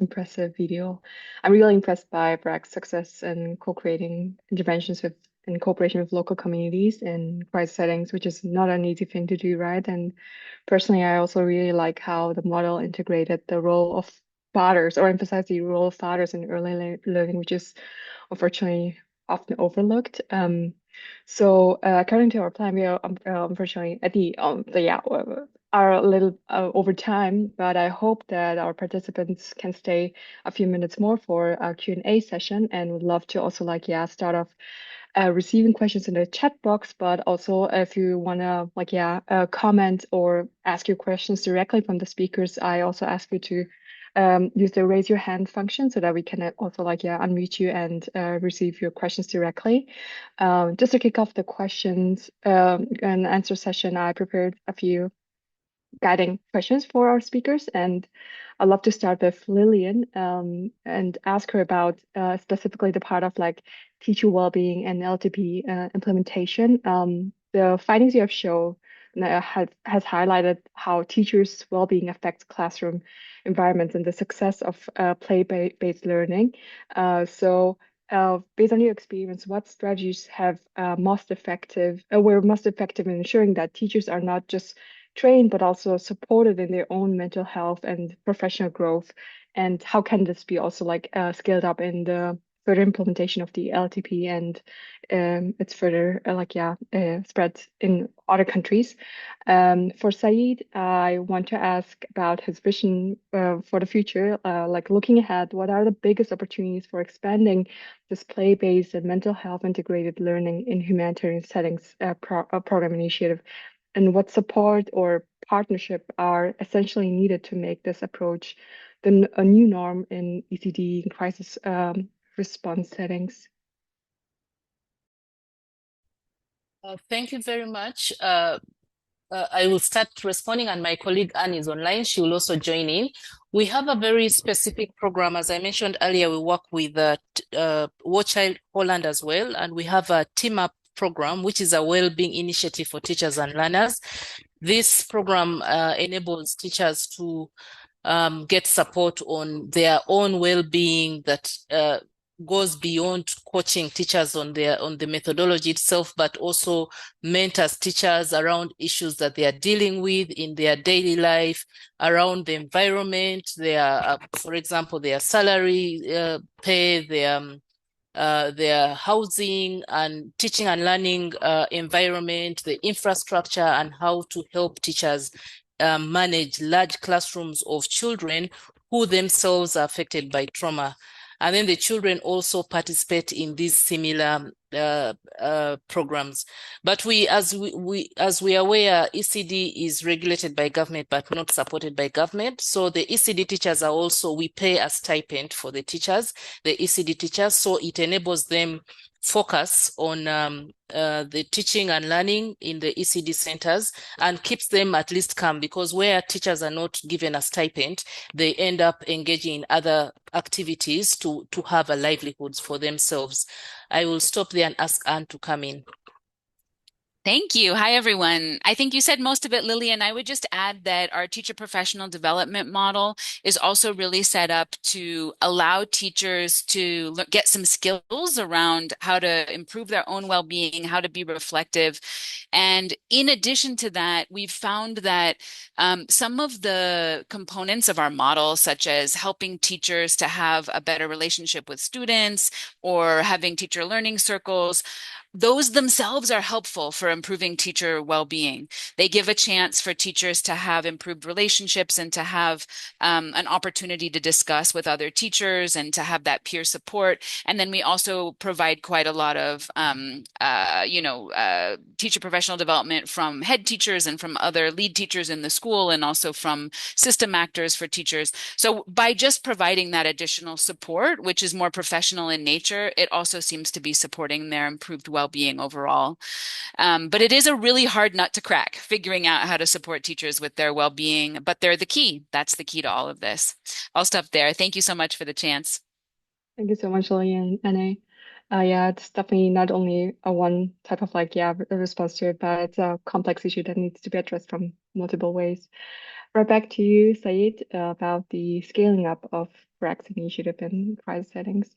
impressive video. I'm really impressed by BRAC's success in co-creating interventions with in cooperation with local communities in crisis settings, which is not an easy thing to do, right? And personally, I also really like how the model integrated the role of fathers or emphasized the role of fathers in early learning, which is unfortunately often overlooked. So according to our plan, we are unfortunately at are a little over time, but I hope that our participants can stay a few minutes more for our Q&A session, and would love to also start off receiving questions in the chat box, but also if you wanna comment or ask your questions directly from the speakers, I also ask you to use the raise your hand function so that we can also unmute you and receive your questions directly. Just to kick off the questions and answer session, I prepared a few guiding questions for our speakers, and I'd love to start with Lillian and ask her about specifically the part of teacher well-being and LTP implementation. The findings you have shown has highlighted how teachers' well-being affects classroom environments and the success of play-based learning. So based on your experience, what strategies have were most effective in ensuring that teachers are not just trained but also supported in their own mental health and professional growth? And how can this be also like scaled up in the further implementation of the LTP and it's further spread in other countries? For Saeed, I want to ask about his vision for the future. Like looking ahead, what are the biggest opportunities for expanding this play-based and mental health integrated learning in humanitarian settings program initiative? And what support or partnership are essentially needed to make this approach a new norm in ECD and crisis response settings? Thank you very much. I will start responding, and my colleague Anne is online. She will also join in. We have a very specific program. As I mentioned earlier, we work with War Child Holland as well, and we have a Team Up program, which is a well-being initiative for teachers and learners. This program enables teachers to get support on their own well-being that goes beyond coaching teachers on the methodology itself, but also mentors teachers around issues that they are dealing with in their daily life, around the environment, their, for example, their salary pay, their housing and teaching and learning environment, the infrastructure, and how to help teachers manage large classrooms of children who themselves are affected by trauma. And then the children also participate in these similar programs. But as we are aware, ECD is regulated by government but not supported by government. So the ECD teachers are also, we pay a stipend for the teachers, the ECD teachers, so it enables them focus on the teaching and learning in the ECD centers and keeps them at least calm, because where teachers are not given a stipend, they end up engaging in other activities to have a livelihood for themselves. I will stop there and ask Anne to come in. Thank you. Hi, everyone. I think you said most of it, Lily, and I would just add that our teacher professional development model is also really set up to allow teachers to get some skills around how to improve their own well-being, how to be reflective. And in addition to that, we've found that some of the components of our model, such as helping teachers to have a better relationship with students or having teacher learning circles, those themselves are helpful for improving teacher well-being. They give a chance for teachers to have improved relationships and to have an opportunity to discuss with other teachers and to have that peer support. And then we also provide quite a lot of, teacher professional development from head teachers and from other lead teachers in the school, and also from system actors for teachers. So by just providing that additional support, which is more professional in nature, it also seems to be supporting their improved well-being overall. But it is a really hard nut to crack, figuring out how to support teachers with their well-being, but they're the key. That's the key to all of this. I'll stop there. Thank you so much for the chance. Thank you so much, Lily and Anne. Yeah, it's definitely not only a one type of a response to it, but it's a complex issue that needs to be addressed from multiple ways. Right back to you, Saeed, about the scaling up of BRAC's initiative in crisis settings.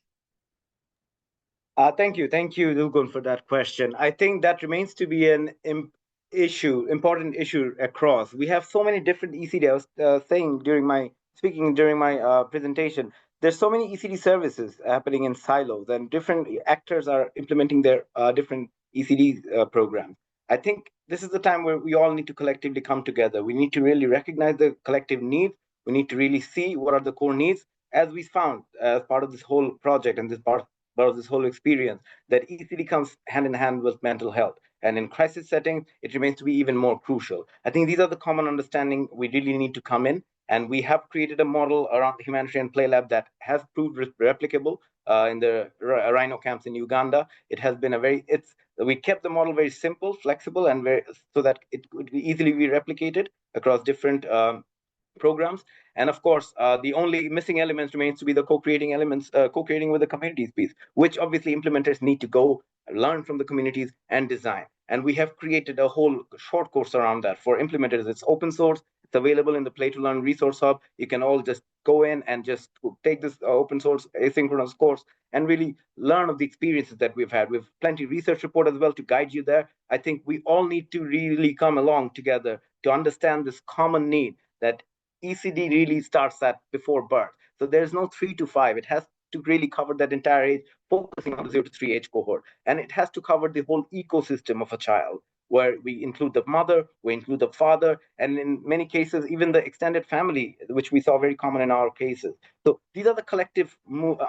Thank you, Dulgun, for that question. I think that remains to be an important issue across. We have so many different ECD. I was speaking during my presentation. There's so many ECD services happening in silos, and different actors are implementing their different ECD programs. I think this is the time where we all need to collectively come together. We need to really recognize the collective needs. We need to really see what are the core needs, as we found as part of this whole project and this part of this whole experience, that ECD comes hand in hand with mental health. And in crisis settings, it remains to be even more crucial. I think these are the common understanding we really need to come in. And we have created a model around the Humanitarian Play Lab that has proved replicable in the rhino camps in Uganda. It has been we kept the model very simple, flexible, and so that it could easily be replicated across different programs. And of course, the only missing elements remains to be the co-creating elements, co-creating with the communities piece, which obviously implementers need to go learn from the communities and design. And we have created a whole short course around that. For implementers, it's open source. It's available in the Play to Learn Resource Hub. You can all just go in and just take this open source asynchronous course and really learn of the experiences that we've had. We've plenty of research report as well to guide you there. I think we all need to really come along together to understand this common need that ECD really starts at before birth. So there's no 3 to 5. It has to really cover that entire age, focusing on the 0 to 3 age cohort. And it has to cover the whole ecosystem of a child, where we include the mother, we include the father, and in many cases, even the extended family, which we saw very common in our cases. So these are the collective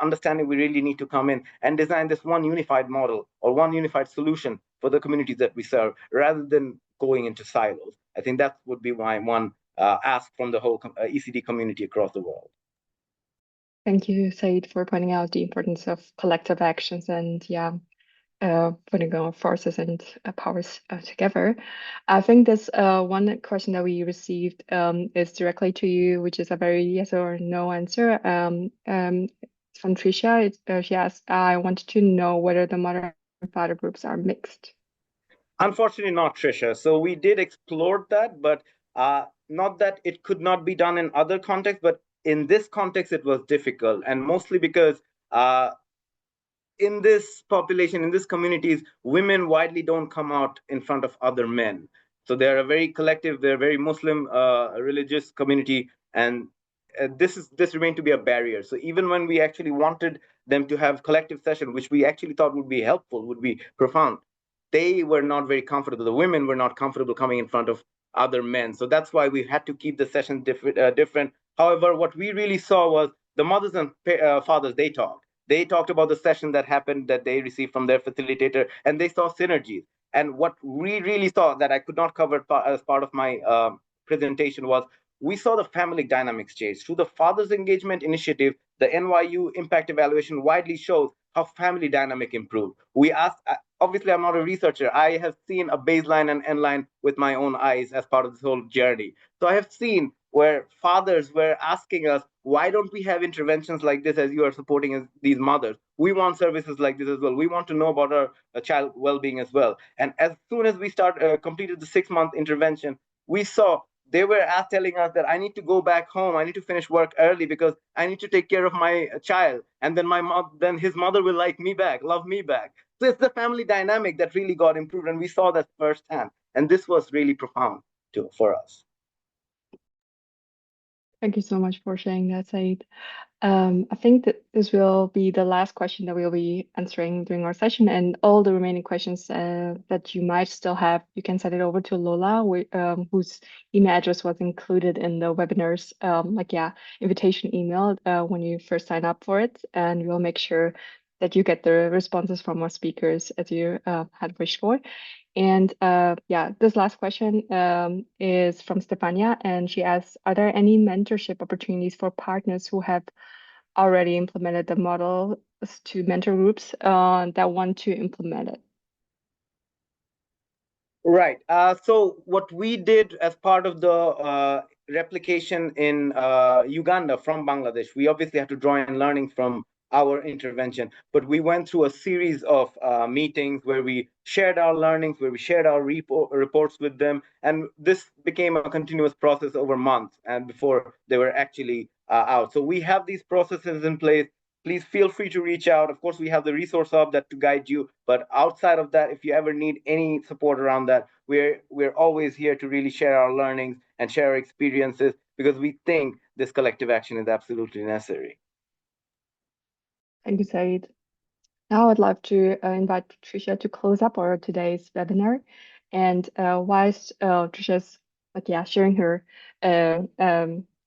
understanding we really need to come in and design this one unified model or one unified solution for the communities that we serve, rather than going into silos. I think that would be my one ask from the whole ECD community across the world. Thank you, Said, for pointing out the importance of collective actions and putting our forces and powers together. I think this one question that we received is directly to you, which is a very yes or no answer. From Tricia, she asked, I wanted to know whether the mother and father groups are mixed. Unfortunately not, Tricia. So we did explore that, but not that it could not be done in other contexts, but in this context, it was difficult, and mostly because in this population, in these communities, women widely don't come out in front of other men. So they're a very collective, they're a very Muslim religious community, and this remained to be a barrier. So even when we actually wanted them to have collective session, which we actually thought would be helpful, would be profound, they were not very comfortable. The women were not comfortable coming in front of other men. So that's why we had to keep the session different. However, what we really saw was the mothers and fathers, they talked. They talked about the session that happened that they received from their facilitator, and they saw synergies. And what we really saw that I could not cover as part of my presentation was we saw the family dynamics change. Through the Fathers Engagement Initiative, the NYU impact evaluation widely shows how family dynamic improved. We asked, obviously I'm not a researcher, I have seen a baseline and end line with my own eyes as part of this whole journey. So I have seen where fathers were asking us, why don't we have interventions like this as you are supporting these mothers? We want services like this as well. We want to know about our child well-being as well. And as soon as we completed the 6-month intervention, we saw they were telling us that I need to go back home. I need to finish work early because I need to take care of my child. And then his mother will like me back, love me back. So it's the family dynamic that really got improved. And we saw that firsthand. And this was really profound for us. Thank you so much for sharing that, Said. I think that this will be the last question that we'll be answering during our session, and all the remaining questions that you might still have, you can send it over to Lola, whose email address was included in the webinar's invitation email when you first sign up for it, and we'll make sure that you get the responses from our speakers as you had wished for. And this last question is from Stefania, and she asks, are there any mentorship opportunities for partners who have already implemented the model to mentor groups that want to implement it? Right. So what we did as part of the replication in Uganda from Bangladesh, we obviously had to draw in learning from our intervention, but we went through a series of meetings where we shared our learnings, where we shared our reports with them, and this became a continuous process over months and before they were actually out. So we have these processes in place. Please feel free to reach out. Of course, we have the resource hub that to guide you, but outside of that, if you ever need any support around that, we're always here to really share our learnings and share our experiences, because we think this collective action is absolutely necessary. Thank you, Said. Now I'd love to invite Patricia to close up our today's webinar. And whilst Tricia's sharing her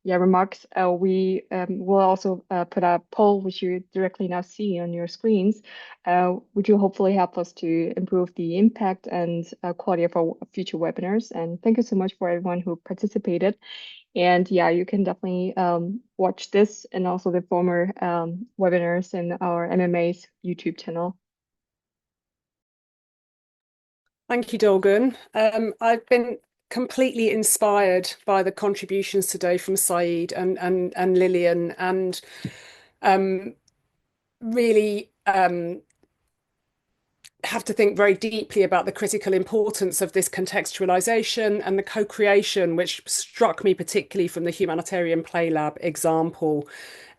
remarks, we will also put a poll, which you directly now see on your screens, which will hopefully help us to improve the impact and quality of our future webinars. And thank you so much for everyone who participated. And you can definitely watch this and also the former webinars in our MMA's YouTube channel. Thank you, Dolgan. I've been completely inspired by the contributions today from Said and Lillian, and really have to think very deeply about the critical importance of this contextualization and the co-creation, which struck me particularly from the Humanitarian Play Lab example,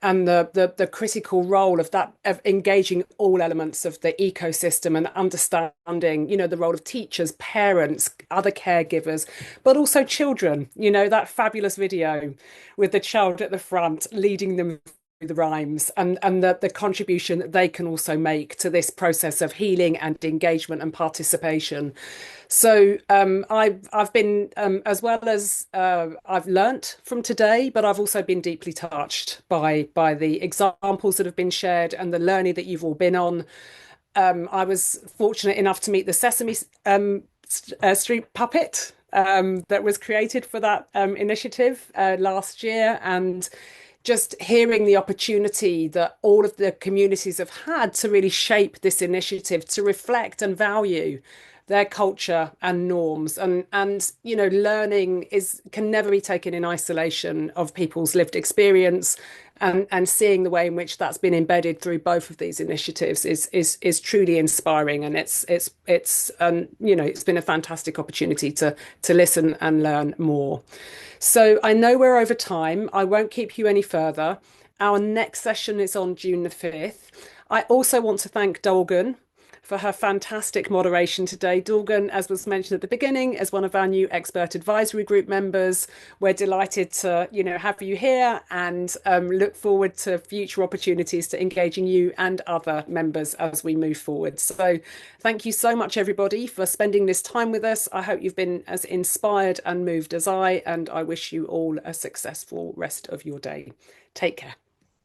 and the critical role of that, of engaging all elements of the ecosystem and understanding, you know, the role of teachers, parents, other caregivers, but also children. You know, that fabulous video with the child at the front leading them the rhymes, and the contribution that they can also make to this process of healing and engagement and participation. So I've been, as well as I've learnt from today, but I've also been deeply touched by the examples that have been shared and the learning that you've all been on. I was fortunate enough to meet the Sesame Street puppet that was created for that initiative last year, and just hearing the opportunity that all of the communities have had to really shape this initiative, to reflect and value their culture and norms, and you know, learning can never be taken in isolation of people's lived experience, and seeing the way in which that's been embedded through both of these initiatives is truly inspiring, and it's you know, it's been a fantastic opportunity to listen and learn more. So I know we're over time. I won't keep you any further. Our next session is on June the 5th. I also want to thank Dolgan for her fantastic moderation today. Dolgan, as was mentioned at the beginning, is one of our new expert advisory group members. We're delighted to, you know, have you here, and look forward to future opportunities to engaging you and other members as we move forward. So thank you so much, everybody, for spending this time with us. I hope you've been as inspired and moved as I, and I wish you all a successful rest of your day. Take care.